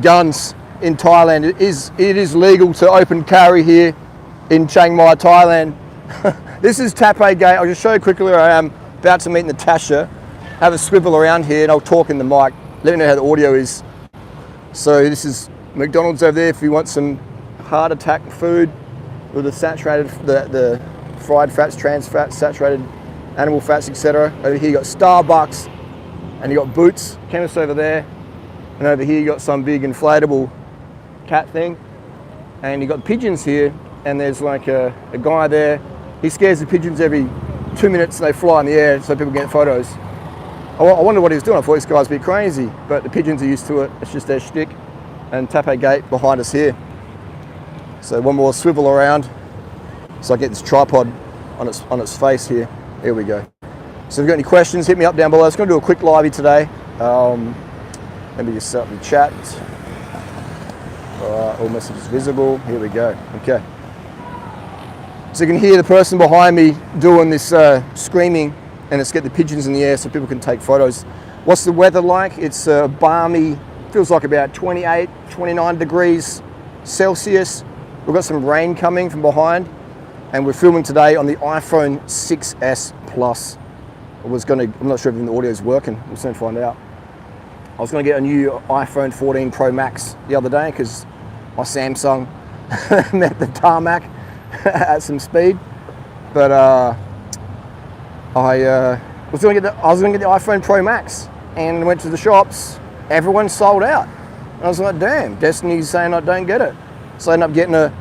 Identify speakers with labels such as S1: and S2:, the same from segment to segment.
S1: guns in Thailand. It is legal to open carry here in Chiang Mai, Thailand. This is Taipei Gate. I'll just show you quickly where I am. About to meet Natasha. Have a swivel around here and I'll talk in the mic. Let me know how the audio is. So this is McDonald's over there if you want some heart attack food with the saturated, the fried fats, trans fats, saturated animal fats, etc. Over here you got Starbucks and you got Boots, chemist over there. And over here you got some big inflatable cat thing. And you got pigeons here and there's like a guy there. He scares the pigeons every 2 minutes and they fly in the air so people get photos. I wonder what he was doing. I thought this guy's a bit crazy, but the pigeons are used to it. It's just their shtick. And Taipei Gate behind us here. So one more swivel around so I get this tripod on its face here. Here we go. So if you've got any questions, hit me up down below. I'm going to do a quick livey today. Let me just set up the chat. All right, all messages visible. Here we go. Okay. So you can hear the person behind me doing this screaming, and it's get the pigeons in the air so people can take photos. What's the weather like? It's balmy, feels like about 28, 29 degrees Celsius. We've got some rain coming from behind, and we're filming today on the iPhone 6S Plus. I'm not sure if the audio is working. We'll soon find out. I was going to get a new iPhone 14 Pro Max the other day because my Samsung met the tarmac at some speed, but I was going to get the iPhone Pro Max and went to the shops. Everyone sold out. And I was like, damn, Destiny's saying I don't get it. So I ended up getting a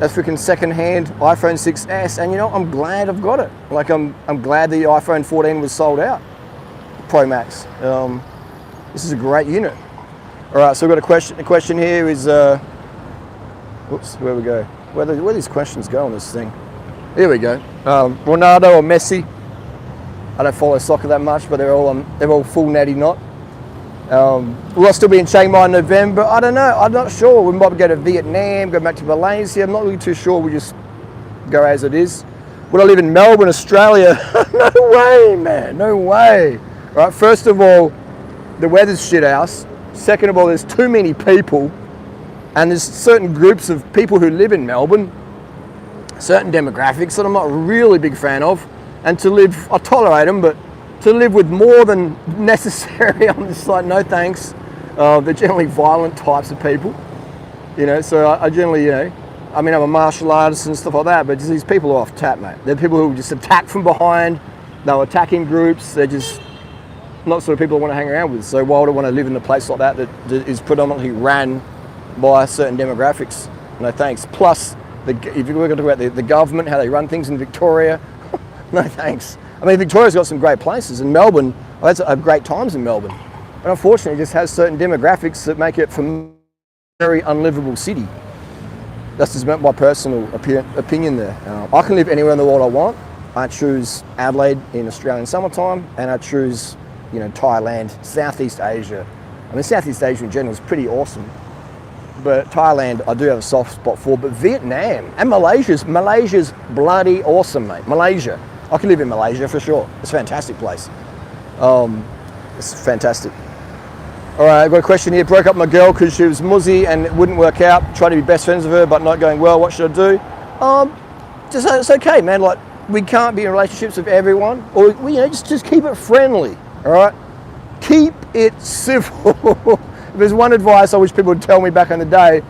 S1: freaking second-hand iPhone 6S, and you know, I'm glad I've got it. Like I'm glad the iPhone 14 was sold out, Pro Max. This is a great unit. All right, so we've got a question. The question here is, whoops, where we go? Where these questions go on this thing? Here we go. Ronaldo or Messi? I don't follow soccer that much, but they're all full natty knot. Will I still be in Chiang Mai in November? I don't know. I'm not sure. We might go to Vietnam, go back to Malaysia. I'm not really too sure. We just go as it is. Would I live in Melbourne, Australia? No way, man. No way. All right. First of all, the weather's shit house. Second of all, there's too many people. And there's certain groups of people who live in Melbourne, certain demographics that I'm not really a big fan of. And to live, I tolerate them, but to live with more than necessary, I'm just like, no thanks. They're generally violent types of people, you know, so I generally, you know, I mean, I'm a martial artist and stuff like that, but these people are off tap, mate. They're people who just attack from behind, they'll attack in groups, they're just not the sort of people I want to hang around with. So why would I want to live in a place like that that is predominantly ran by certain demographics? No thanks. Plus, if you're going to talk about the government, how they run things in Victoria, no thanks. I mean, Victoria's got some great places. In Melbourne, I had great times in Melbourne. But unfortunately, it just has certain demographics that make it a very unlivable city. That's just my personal opinion there. I can live anywhere in the world I want. I choose Adelaide in Australian summertime, and I choose, you know, Thailand, Southeast Asia. I mean, Southeast Asia in general is pretty awesome. But Thailand, I do have a soft spot for. But Vietnam and Malaysia's bloody awesome, mate. Malaysia. I can live in Malaysia for sure. It's a fantastic place. It's fantastic. All right, I've got a question here. Broke up with my girl because she was muzzy and it wouldn't work out. Tried to be best friends with her, but not going well. What should I do? It's okay, man. Like, we can't be in relationships with everyone, or you know, just keep it friendly. All right, keep it civil. If there's one advice I wish people would tell me back in the day,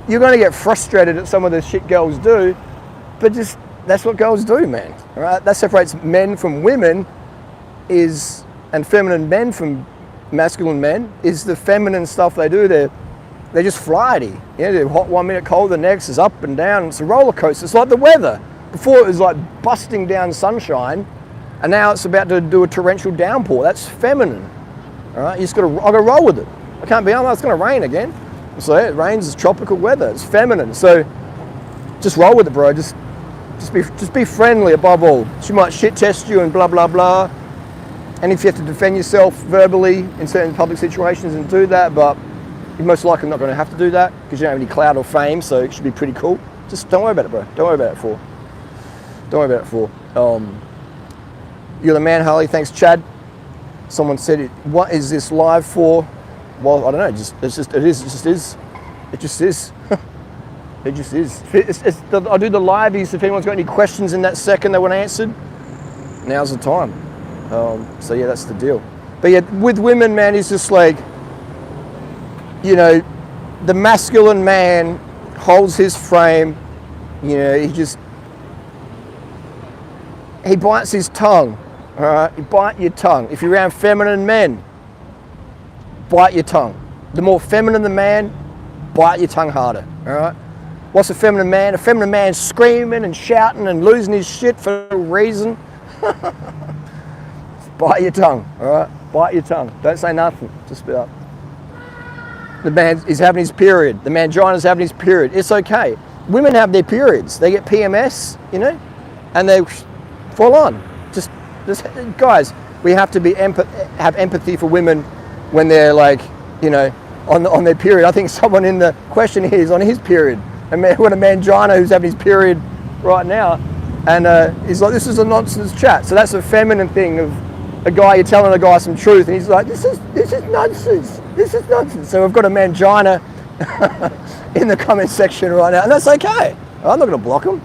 S1: you're going to get frustrated at some of the shit girls do, but just that's what girls do, man. All right, that separates men from women, and feminine men from masculine men is the feminine stuff they do. They're just flighty. You know, they're hot 1 minute, cold the next. It's up and down. It's a roller coaster. It's like the weather. Before it was like busting down sunshine, and now it's about to do a torrential downpour. That's feminine. All right, you just got to roll with it. I can't be, it's going to rain again. So it rains, it's tropical weather. It's feminine. So just roll with it, bro. Just be friendly above all. She might shit test you and blah, blah, blah. And if you have to defend yourself verbally in certain public situations, and do that, but you're most likely not going to have to do that because you don't have any clout or fame, so it should be pretty cool. Just don't worry about it, bro. Don't worry about it for. Don't worry about it for. You're the man, Harley. Thanks, Chad. Someone said, what is this live for? well, I don't know. It just is. It just is. It just is. I do the liveys. If anyone's got any questions in that second they want answered, now's the time. So yeah, that's the deal. But yeah, with women, man, it's just like, you know, the masculine man holds his frame. You know, he bites his tongue. All right, you bite your tongue. If you're around feminine men, bite your tongue. The more feminine the man, bite your tongue harder. All right. What's a feminine man? A feminine man screaming and shouting and losing his shit for no reason. Bite your tongue. All right. Bite your tongue. Don't say nothing. Just spit up. The man is having his period. The mangina's having his period. It's okay. Women have their periods. They get PMS, you know, and they fall on. Just guys, we have to have empathy for women when they're like, you know, on their period. I think someone in the question here is on his period. And when a mangina who's having his period right now, and he's like, this is a nonsense chat. So that's a feminine thing of a guy, you're telling a guy some truth, and he's like, this is nonsense. This is nonsense. So we've got a mangina in the comment section right now, and that's okay. I'm not going to block them.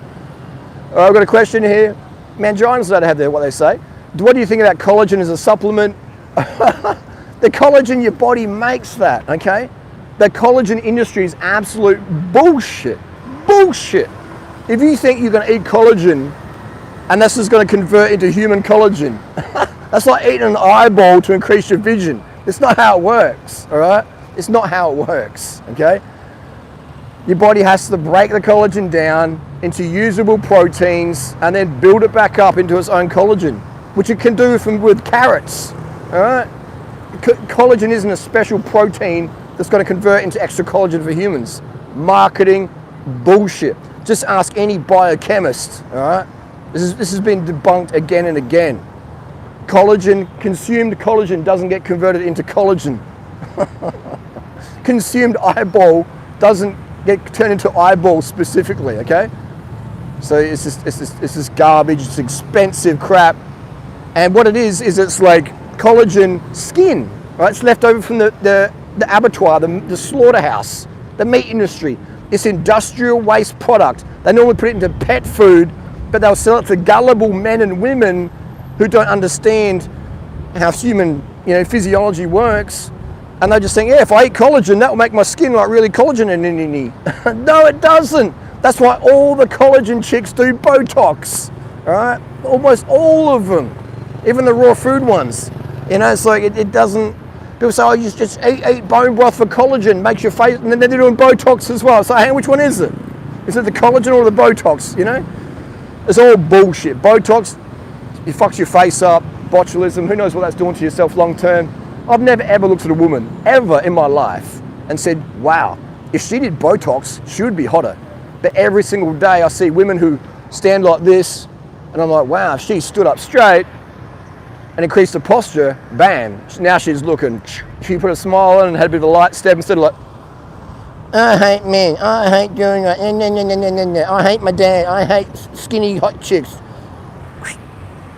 S1: I've got a question here. Manginas don't have what they say. What do you think about collagen as a supplement? The collagen, your body makes that, okay? The collagen industry is absolute bullshit. Bullshit. If you think you're going to eat collagen and this is going to convert into human collagen, that's like eating an eyeball to increase your vision. It's not how it works, all right? It's not how it works, okay? Your body has to break the collagen down into usable proteins and then build it back up into its own collagen, which it can do with carrots, all right? Collagen isn't a special protein that's going to convert into extra collagen for humans. Marketing bullshit. Just ask any biochemist, all right? This has been debunked again and again. Consumed collagen doesn't get converted into collagen. Consumed eyeball doesn't get turned into eyeball specifically, okay? So it's just garbage, it's expensive crap. And what it is it's like collagen skin, right? It's left over from the abattoir, the slaughterhouse, the meat industry. It's industrial waste product. They normally put it into pet food, but they'll sell it to gullible men and women who don't understand how human, you know, physiology works. And they're just saying, yeah, if I eat collagen, that will make my skin like really collagen-y. No, it doesn't. That's why all the collagen chicks do Botox, all right? Almost all of them, even the raw food ones. You know, it's like it doesn't. People say, oh, you just eat bone broth for collagen, makes your face, and then they're doing Botox as well. So, hey, which one is it? Is it the collagen or the Botox, you know? It's all bullshit. Botox, it fucks your face up, botulism, who knows what that's doing to yourself long term. I've never ever looked at a woman, ever in my life, and said, wow, if she did Botox, she would be hotter. But every single day I see women who stand like this, and I'm like, wow, if she stood up straight and increased her posture, bam, now she's looking, she put a smile on and had a bit of a light step instead of like, I hate men, I hate doing that, I hate my dad, I hate skinny hot chicks.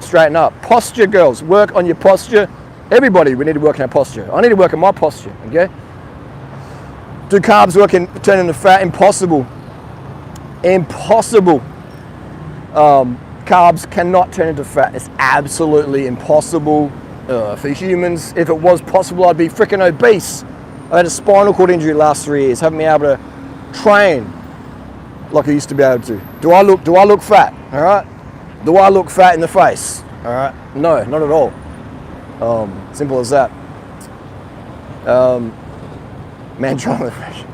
S1: Straighten up. Posture, girls, work on your posture. Everybody, we need to work on our posture. I need to work on my posture, okay? Do carbs work in turn into fat? Impossible. Impossible. Carbs cannot turn into fat. It's absolutely impossible for humans. If it was possible, I'd be freaking obese. I had a spinal cord injury the last 3 years. Haven't been able to train like I used to be able to. Do I look fat? All right. Do I look fat in the face? All right. No, not at all. Simple as that. Mangina fresh.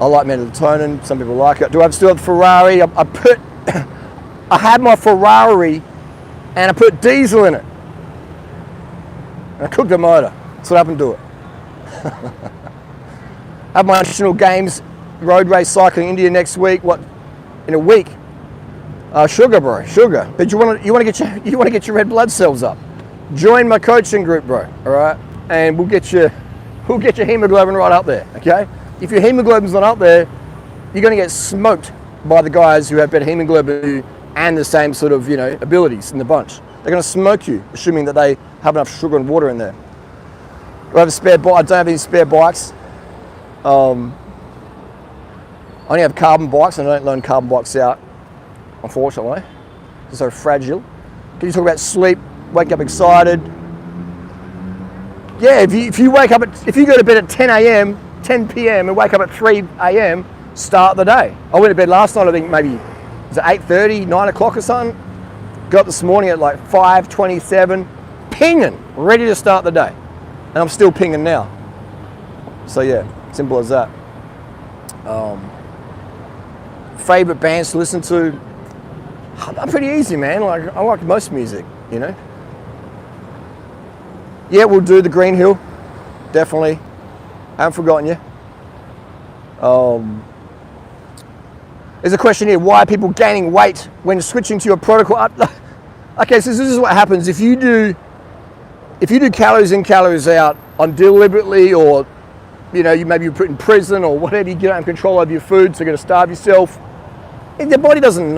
S1: I like melatonin. Some people like it. Do I still have the Ferrari? I had my Ferrari and I put diesel in it. And I cooked the motor. That's what happened to it. I have my national games road race cycling India next week. What? In a week? Sugar, bro. Sugar. But you want to get your red blood cells up. Join my coaching group, bro. All right, and we'll get your hemoglobin right up there. Okay. If your hemoglobin's not up there, you're going to get smoked by the guys who have better hemoglobin and the same sort of, you know, abilities in the bunch. They're going to smoke you, assuming that they have enough sugar and water in there. I have a spare bike. I don't have any spare bikes. I only have carbon bikes, and I don't loan carbon bikes out, unfortunately. They're so fragile. Can you talk about sleep? Wake up excited. Yeah, if you wake up if you go to bed at 10 a.m., 10 p.m. and wake up at 3 a.m., start the day. I went to bed last night, I think maybe, was it 8:30, 9 o'clock or something? Got up this morning at like 5:27, pinging, ready to start the day. And I'm still pinging now. So yeah, simple as that. Favorite bands to listen to? I'm pretty easy, man. Like, I like most music, you know. Yeah, we'll do the Green Hill, definitely. I haven't forgotten you. There's a question here: why are people gaining weight when switching to your protocol? Okay, so this is what happens if you do calories in, calories out on deliberately, or you know, maybe you're put in prison or whatever. You don't have control over your food, so you're going to starve yourself. The body doesn't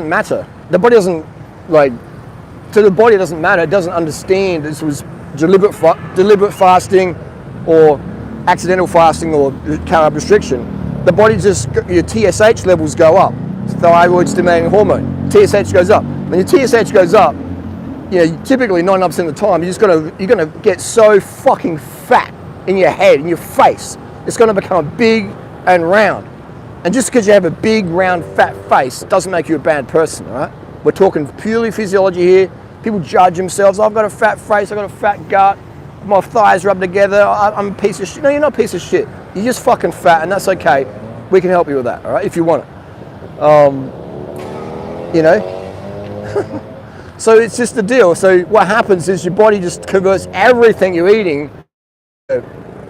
S1: matter. The body doesn't to the body it doesn't matter. It doesn't understand this was deliberate fasting or accidental fasting or carb restriction. The body just, your TSH levels go up. Thyroid stimulating hormone. TSH goes up. When your TSH goes up, you know, typically 99% of the time you're gonna get so fucking fat in your head, in your face. It's gonna become big and round. And just because you have a big, round, fat face doesn't make you a bad person, all right? We're talking purely physiology here. People judge themselves. I've got a fat face, I've got a fat gut, my thighs rub together, I'm a piece of shit. No, you're not a piece of shit. You're just fucking fat, and that's okay. We can help you with that, all right, if you want it. You know? So it's just the deal. So what happens is your body just converts everything you're eating,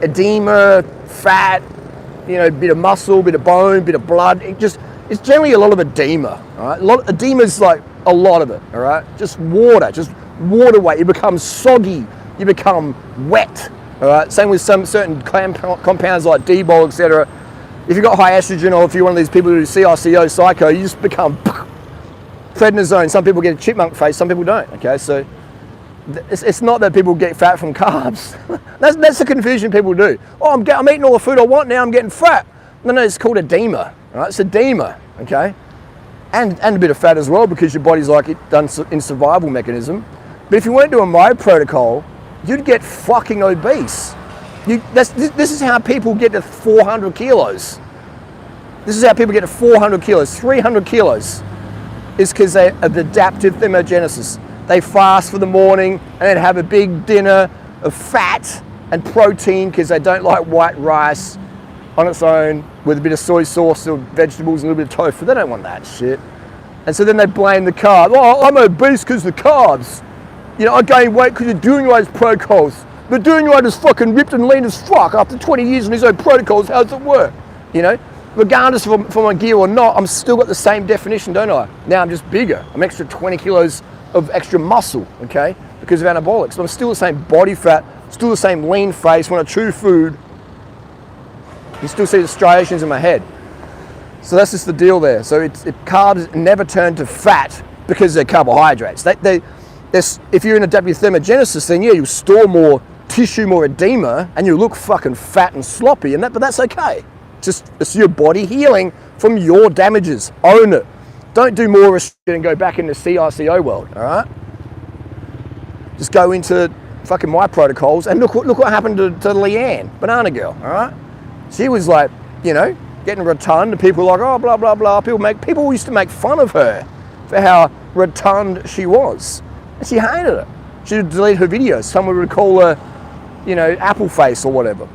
S1: edema, fat, you know, bit of muscle, bit of bone, bit of blood. It's generally a lot of edema, all right? Edema is like a lot of it, all right? Just water weight. You become soggy, you become wet, all right? Same with some certain compounds like D-bol, etc. If you've got high estrogen, or if you're one of these people who do CRCO, psycho, you just become prednisone. Some people get a chipmunk face, some people don't, okay? So it's not that people get fat from carbs. That's the confusion people do. Oh, I'm eating all the food I want now, I'm getting fat. No, it's called edema, right? It's edema, okay? And a bit of fat as well, because your body's like it done in survival mechanism. But if you went to a my protocol, you'd get fucking obese. This is how people get to 400 kilos. This is how people get to 400 kilos, 300 kilos. Is because they have adaptive thermogenesis. They fast for the morning and then have a big dinner of fat and protein because they don't like white rice on its own with a bit of soy sauce or vegetables and a little bit of tofu. They don't want that shit. And so then they blame the carbs. Oh, I'm obese because of the carbs. You know, I gained weight because of durianrider's protocols. The durianrider's fucking ripped and lean as fuck after 20 years in his own protocols. How does it work? You know? Regardless of my gear or not, I'm still got the same definition, don't I? Now I'm just bigger. I'm extra 20 kilos of extra muscle, okay? Because of anabolics. But I'm still the same body fat, still the same lean face. When I chew food, you still see the striations in my head. So that's just the deal there. So carbs never turn to fat because they're carbohydrates. If you're in adaptive thermogenesis, then yeah, you store more tissue, more edema, and you look fucking fat and sloppy, but that's okay. It's your body healing from your damages. Own it. Don't do more restriction and go back into CRCO world, all right? Just go into fucking my protocols and look what happened to Leanne, Banana Girl, all right? She was like, you know, getting rotund, and people were like, oh, blah, blah, blah. People used to make fun of her for how rotund she was. And she hated it. She would delete her videos. Someone would call her, you know, Apple Face or whatever.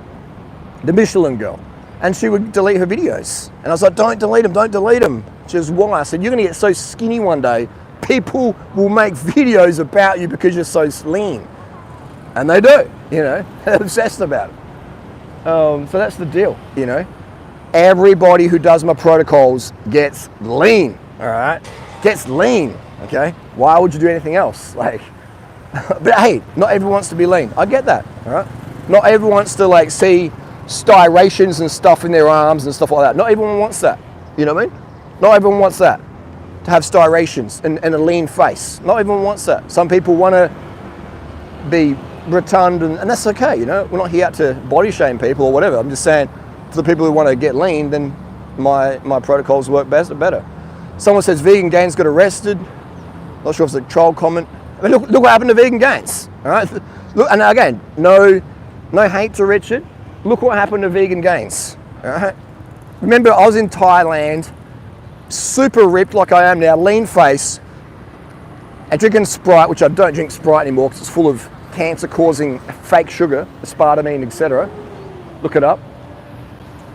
S1: The Michelin Girl. And she would delete her videos. And I was like, don't delete them. She goes, why? I said, you're gonna get so skinny one day, people will make videos about you because you're so lean. And they do, you know, they're obsessed about it. So that's the deal, you know. Everybody who does my protocols gets lean, all right? Gets lean, okay? Why would you do anything else? Like, but hey, not everyone wants to be lean. I get that, all right? Not everyone wants to like see striations and stuff in their arms and stuff like that. Not everyone wants that. You know what I mean? Not everyone wants that. To have striations and a lean face. Not everyone wants that. Some people want to be rotund, and that's okay, you know. We're not here to body shame people or whatever. I'm just saying, for the people who want to get lean, then my protocols work better. Someone says Vegan Gains got arrested. Not sure if it's a troll comment. I mean, look what happened to Vegan Gains. All right, look, and again, no hate to Richard. Look what happened to Vegan Gains. All right. Remember, I was in Thailand, super ripped like I am now, lean face, and drinking Sprite, which I don't drink Sprite anymore because it's full of cancer-causing fake sugar, aspartame, etc. Look it up.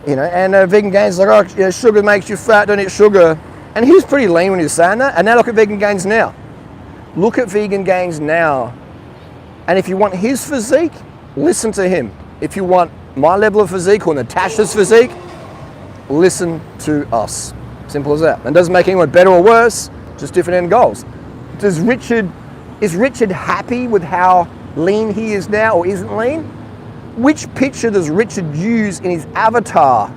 S1: You know, and Vegan Gains like, oh, you know, sugar makes you fat, don't eat sugar. And he was pretty lean when he was saying that. And now look at Vegan Gains now. Look at Vegan Gains now. And if you want his physique, listen to him. If you want my level of physique or Natasha's physique, listen to us. Simple as that. And it doesn't make anyone better or worse, just different end goals. Is Richard happy with how lean he is now or isn't lean? Which picture does Richard use in his avatar?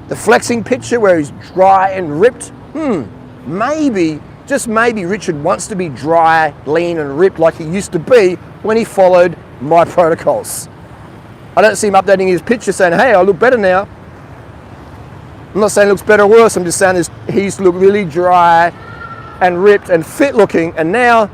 S1: The flexing picture where he's dry and ripped? Maybe, just maybe Richard wants to be dry, lean and ripped like he used to be when he followed my protocols. I don't see him updating his picture saying, hey, I look better now. I'm not saying it looks better or worse, I'm just saying he used to look really dry and ripped and fit looking, and now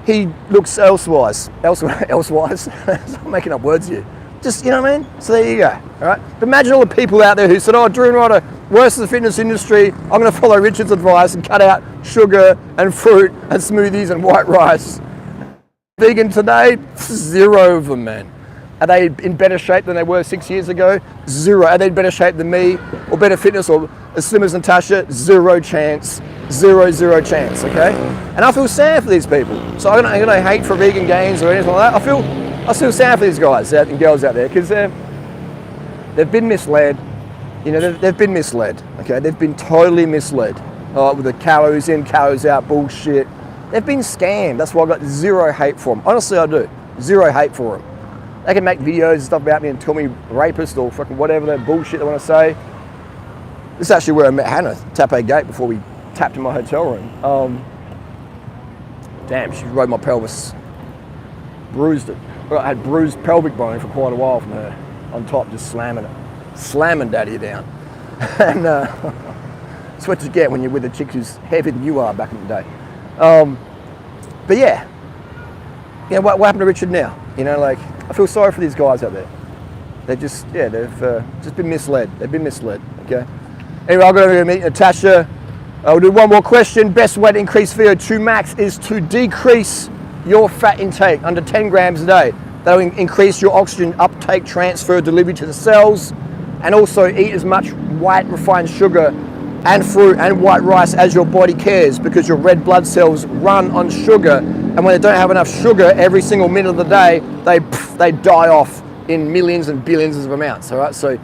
S1: he looks elsewise. I'm making up words here. Just, you know what I mean? So there you go, all right? But imagine all the people out there who said, oh, durianrider, worse than the fitness industry, I'm gonna follow Richard's advice and cut out sugar and fruit and smoothies and white rice. Vegan today, 0 of them, man. Are they in better shape than they were 6 years ago? 0. Are they in better shape than me or better fitness or as slim as Natasha? 0 chance. 0 chance, okay? And I feel sad for these people. So I'm gonna hate for Vegan Gains or anything like that. I feel sad for these guys and girls out there because they've been misled. You know, they've been misled, okay? They've been totally misled with the calories in, calories out bullshit. They've been scammed. That's why I got 0 hate for them. Honestly, I do. 0 hate for them. They can make videos and stuff about me and call me rapist or fucking whatever that bullshit they want to say. This is actually where I met Hannah, Tape Gate, before we tapped in my hotel room. Damn, she rode my pelvis, bruised it. I had bruised pelvic bone for quite a while from her on top, just slamming daddy down. And that's what you get when you're with a chick who's heavier than you are back in the day. But yeah, what happened to Richard now? You know, like, I feel sorry for these guys out there. They've just been misled. They've been misled, okay? Anyway, I'll go to meet Natasha. We'll do one more question. Best way to increase VO2 max is to decrease your fat intake under 10 grams a day. That'll increase your oxygen uptake, transfer, delivery to the cells, and also eat as much white refined sugar and fruit and white rice as your body cares, because your red blood cells run on sugar, and when they don't have enough sugar every single minute of the day, they die off in millions and billions of amounts. All right, so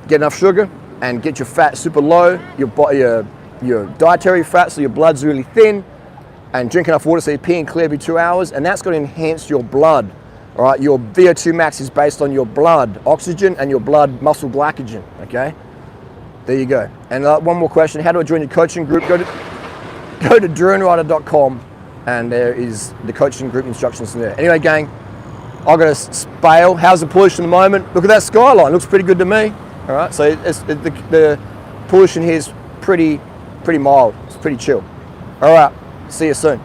S1: get enough sugar and get your fat super low, your dietary fat, so your blood's really thin, and drink enough water so you pee and clear every 2 hours, and that's going to enhance your blood. All right, your VO2 max is based on your blood oxygen and your blood muscle glycogen. Okay. There you go. And one more question, how do I join your coaching group? Go to durianrider.com and there is the coaching group instructions in there. Anyway, gang, I've got to bail. How's the pollution at the moment? Look at that skyline, looks pretty good to me. All right, so the pollution here is pretty mild, it's pretty chill. All right, see you soon.